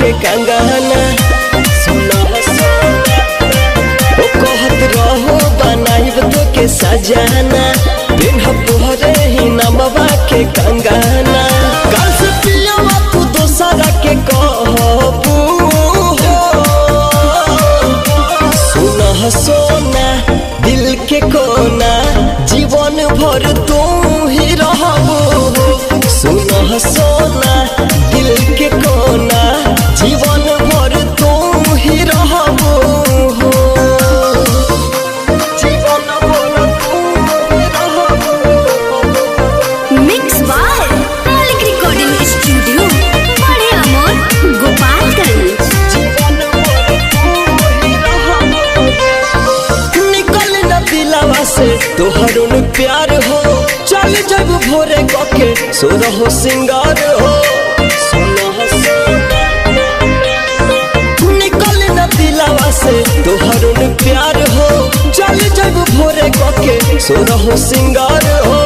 के कंगना सुना ओ कहत रहो बनाइब तो के सजाना पिन्हब तोहरे ही नमवा के कंगना कल से पियावा तू दोसरा के कहबू सुना सोना दिल के कोना जीवन भर तू ही रहबू सुना सोना दिल के कोना जीवन भर तू ही रहबू जीवन भर तू ही रहबू। मिक्स बाय मालिक रिकॉर्डिंग स्टूडियो बड़े अमोर गोपालगंज। जीवन भर तू ही रहबू। निकल न दिलावा से तोहर न प्यार हो चल जब भोरे कके सोरहो सिंगार हो सुना सोना निकल न दिलावा से तोहर न प्यार हो चल जब भोरे कके सोरहो सिंगार हो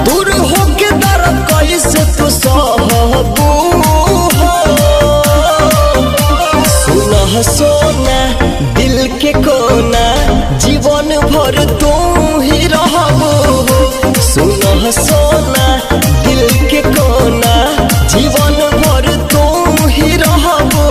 दूर हो के दर्द कैसे तू सहबू सुना सोना दिल के कोना जीवन भर तू ही रहबू सुना सोना दिल के कोना जीवन भर तू ही रहबू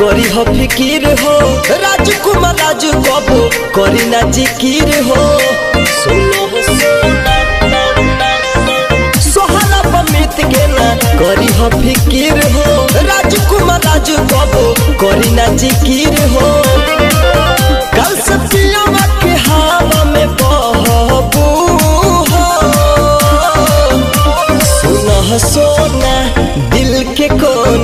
करी हो फिकीर हो राजकुमार राजू कबो करी ना जिकिर हो सुनो सोहरा बमित के ना करी हो फिकीर हो राजकुमार राजू कबो करी ना जिकिर हो कल से पियावा के हवा में बहबू सुनो सोना दिल के कोना